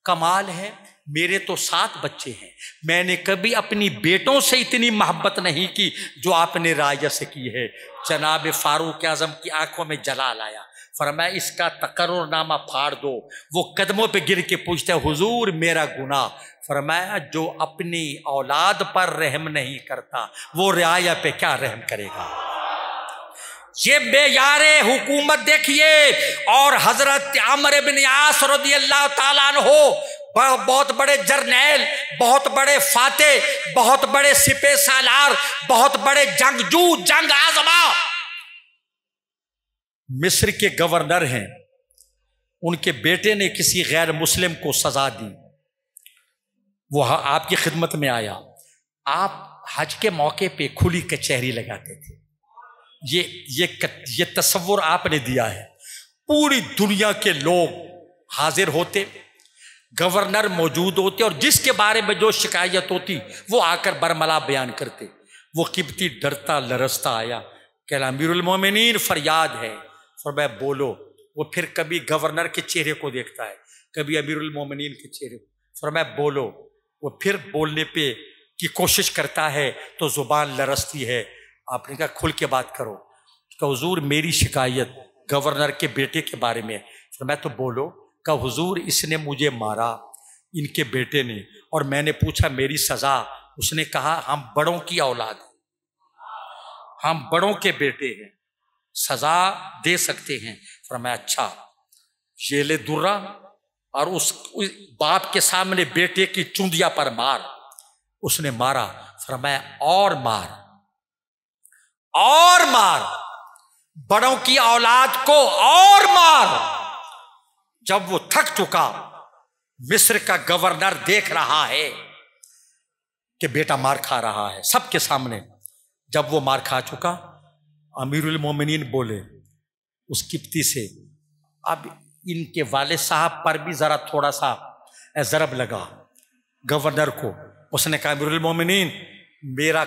کمال ہے، میرے تو 7 بچے ہیں، میں نے کبھی اپنی بیٹوں سے اتنی محبت نہیں کی جو آپ نے رعایا سے کی ہے۔ جناب فاروق اعظم کی آنکھوں میں جلال آیا، فرمایا اس کا تقرر نامہ پھاڑ دو۔ وہ قدموں پہ گر کے پوچھتے حضور میرا گناہ؟ فرمایا جو اپنی اولاد پر رحم نہیں کرتا وہ رعایا پہ کیا رحم کرے گا؟ یہ معیار حکومت دیکھیے۔ اور حضرت عمرو بن عاص رضی اللہ تعالیٰ عنہ بہت بڑے جرنیل، بہت بڑے فاتح، بہت بڑے سپہ سالار، بہت بڑے جنگجو، جنگ آزما، مصر کے گورنر ہیں۔ ان کے بیٹے نے کسی غیر مسلم کو سزا دی، وہ آپ کی خدمت میں آیا، آپ حج کے موقع پہ کھلی کچہری لگاتے تھے، یہ تصور آپ نے دیا ہے، پوری دنیا کے لوگ حاضر ہوتے، گورنر موجود ہوتے، اور جس کے بارے میں جو شکایت ہوتی وہ آ کر برملا بیان کرتے۔ وہ قبطی ڈرتا لرزتا آیا کہ امیر المومنین فریاد ہے، فرمایا بولو۔ وہ پھر کبھی گورنر کے چہرے کو دیکھتا ہے، کبھی امیر المومنین کے چہرے کو، فرمایا بولو۔ وہ پھر بولنے پہ کی کوشش کرتا ہے تو زبان لرزتی ہے۔ آپ نے کہا کھل کے بات کرو، کہ حضور میری شکایت گورنر کے بیٹے کے بارے میں، فرمایا تو بولو۔ کہ حضور اس نے مجھے مارا، ان کے بیٹے نے، اور میں نے پوچھا میری سزا، اس نے کہا ہم بڑوں کی اولاد ہیں، ہم بڑوں کے بیٹے ہیں، سزا دے سکتے ہیں۔ فرمایا اچھا یہ لے درہ اور اس باپ کے سامنے بیٹے کی چوندیا پر مار۔ اس نے مارا، فرمایا اور مار اور مار، بڑوں کی اولاد کو اور مار۔ جب وہ تھک چکا، مصر کا گورنر دیکھ رہا ہے کہ بیٹا مار کھا رہا ہے سب کے سامنے، جب وہ مار کھا چکا، امیر المومنین بولے اس قبطی سے، اب ان کے والد صاحب پر بھی ذرا تھوڑا سا ضرب لگا گورنر کو۔ اس نے کہا امیر المومنین میرا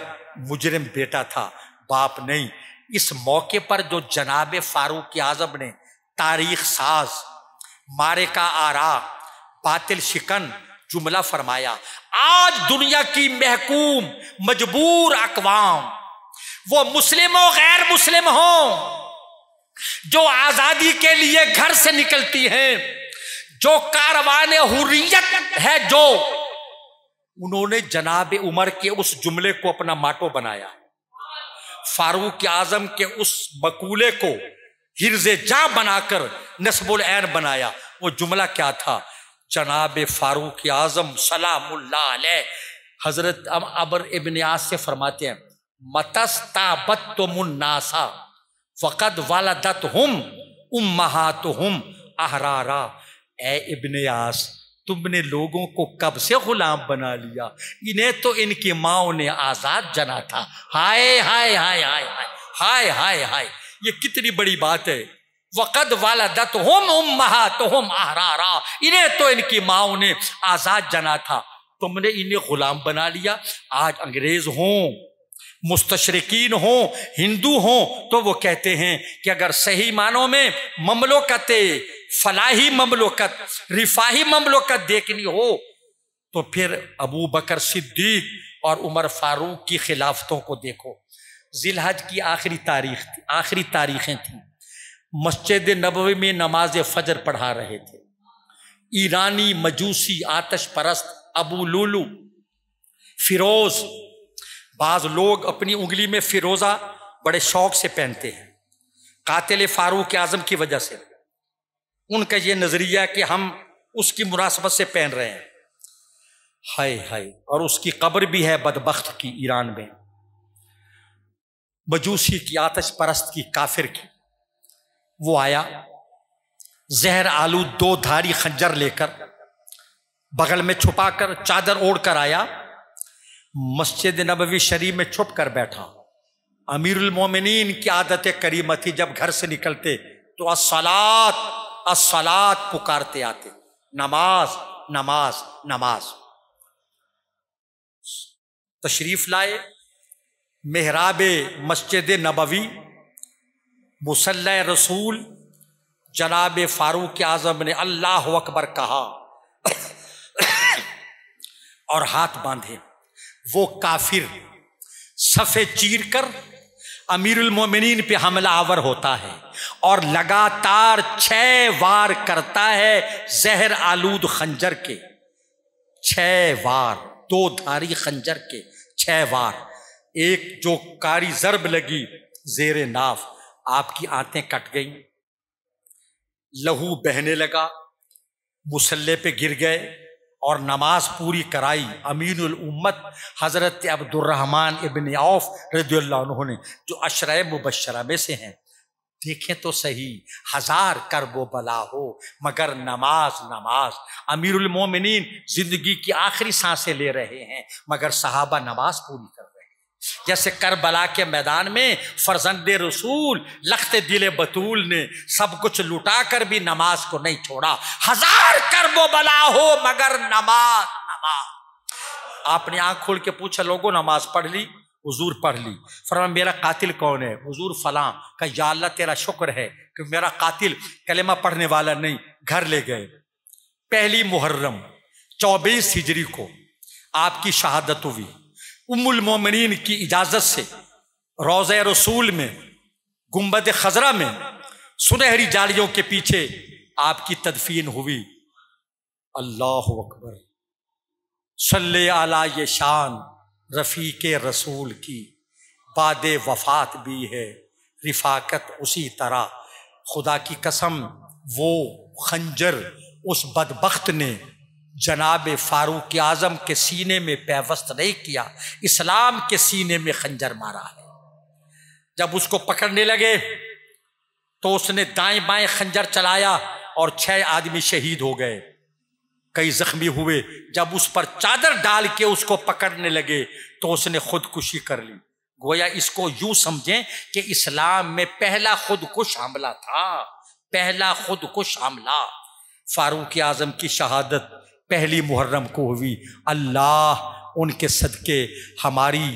مجرم بیٹا تھا، باپ نہیں۔ اس موقع پر جو جناب فاروق اعظم نے تاریخ ساز، مارے کا آرا، باطل شکن جملہ فرمایا، آج دنیا کی محکوم مجبور اقوام، وہ مسلم و غیر مسلم ہوں، جو آزادی کے لیے گھر سے نکلتی ہیں، جو کاروان حریت ہے، جو انہوں نے جناب عمر کے اس جملے کو اپنا ماٹو بنایا، فاروق اعظم کے اس مقولے کو حرز جاں بنا کر نصب العین بنایا۔ وہ جملہ کیا تھا؟ جناب فاروق اعظم سلام اللہ علیہ حضرت عمرو ابن عاص سے فرماتے ہیں، متستابتم الناس فقد ولدتہم امہاتہم احرارا۔ اے ابن عاص تم نے لوگوں کو کب سے غلام بنا لیا؟ انہیں تو ان کی ماں نے آزاد جنا تھا۔ ہائے ہائے ہائے ہائے ہائے ہائے ہائے، یہ کتنی بڑی بات ہے۔ وقد والدتہم امہاتہم احرارا، انہیں تو ان کی ماں نے آزاد جنا تھا، تم نے انہیں غلام بنا لیا۔ آج انگریز ہوں، مستشرقین ہوں، ہندو ہوں، تو وہ کہتے ہیں کہ اگر صحیح معنوں میں مملوکت، فلاحی مملوکت، رفاہی مملوکت دیکھنی ہو تو پھر ابو بکر صدیق اور عمر فاروق کی خلافتوں کو دیکھو۔ ذی الحج کی آخری تاریخیں تھیں، مسجد نبوی میں نماز فجر پڑھا رہے تھے۔ ایرانی مجوسی آتش پرست ابو لولو فیروز، بعض لوگ اپنی انگلی میں فیروزہ بڑے شوق سے پہنتے ہیں، قاتل فاروق اعظم کی وجہ سے۔ ان کا یہ نظریہ کہ ہم اس کی مناسبت سے پہن رہے ہیں، ہائے ہائے، اور اس کی قبر بھی ہے بدبخت کی ایران میں، مجوسی کی، آتش پرست کی، کافر کی۔ وہ آیا زہر آلود 2 دھاری خنجر لے کر، بغل میں چھپا کر، چادر اوڑھ کر آیا، مسجد نبوی شریف میں چھپ کر بیٹھا۔ امیر المومنین کی عادت کریمہ تھی جب گھر سے نکلتے تو الصلاۃ الصلاۃ پکارتے آتے، نماز نماز نماز۔ تشریف لائے محراب مسجد نبوی، مصلی رسول جناب فاروق اعظم نے اللہ اکبر کہا اور ہاتھ باندھے۔ وہ کافر صفے چیر کر امیر المومنین پہ حملہ آور ہوتا ہے اور لگاتار 6 وار کرتا ہے زہر آلود خنجر کے، 6 وار، 2 دھاری خنجر کے 6 وار۔ ایک جو کاری ضرب لگی زیر ناف، آپ کی آنتیں کٹ گئیں، لہو بہنے لگا، مصلی پہ گر گئے اور نماز پوری کرائی۔ امین الامت حضرت عبد الرحمن ابن عوف رضی اللہ عنہ نے، جو عشرہ مبشرہ میں سے ہیں۔ دیکھیں تو صحیح، 1000 کرب و بلا ہو مگر نماز نماز۔ امیر المومنین زندگی کی آخری سانسیں لے رہے ہیں مگر صحابہ نماز پوری کر رہے ہیں۔ جیسے کربلا کے میدان میں فرزند رسول لخت دل بطول نے سب کچھ لٹا کر بھی نماز کو نہیں چھوڑا۔ 1000 کرب و بلا ہو مگر نماز نماز۔ آپ نے آنکھ کھول کے پوچھا، لوگوں نماز پڑھ لی؟ حضور پڑھ لی۔ فرمایا میرا قاتل کون ہے؟ حضور فلاں۔ کہ یا اللہ تیرا شکر ہے کہ میرا قاتل کلمہ پڑھنے والا نہیں۔ گھر لے گئے۔ 1 محرم 24 ہجری کو آپ کی شہادت ہوئی۔ ام المومنین کی اجازت سے روضہ رسول میں گنبد خضرا میں سنہری جالیوں کے پیچھے آپ کی تدفین ہوئی۔ اللہ اکبر، صلی علی یہ شان رفیق رسول کی، بعد وفات بھی ہے رفاقت اسی طرح۔ خدا کی قسم وہ خنجر اس بدبخت نے جناب فاروق اعظم کے سینے میں پیوست نہیں کیا، اسلام کے سینے میں خنجر مارا ہے۔ جب اس کو پکڑنے لگے تو اس نے دائیں بائیں خنجر چلایا اور 6 آدمی شہید ہو گئے، کئی زخمی ہوئے۔ جب اس پر چادر ڈال کے اس کو پکڑنے لگے تو اس نے خودکشی کر لی۔ گویا اس کو یوں سمجھیں کہ اسلام میں پہلا خودکش حملہ تھا، پہلا خودکش حملہ۔ فاروق اعظم کی شہادت 1 محرم کو ہوئی۔ اللہ ان کے صدقے ہماری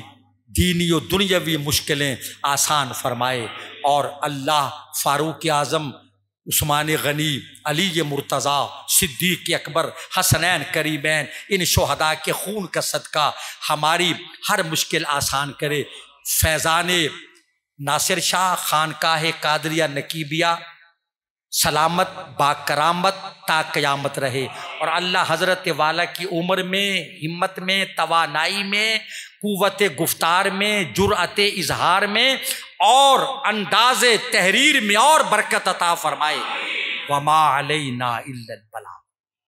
دینی و دنیاوی مشکلیں آسان فرمائے، اور اللہ فاروق اعظم، عثمان غنی، علی مرتضیٰ، صدیق اکبر، حسنین کریمین، ان شہداء کے خون کا صدقہ ہماری ہر مشکل آسان کرے۔ فیضان ناصر شاہ خانقاہ قادریہ نقیبیہ سلامت با کرامت تا قیامت رہے، اور اللہ حضرت والا کی عمر میں، ہمت میں، توانائی میں، قوت گفتار میں، جرأت اظہار میں اور انداز تحریر میں اور برکت عطا فرمائے۔ وما علینا الا البلاغ۔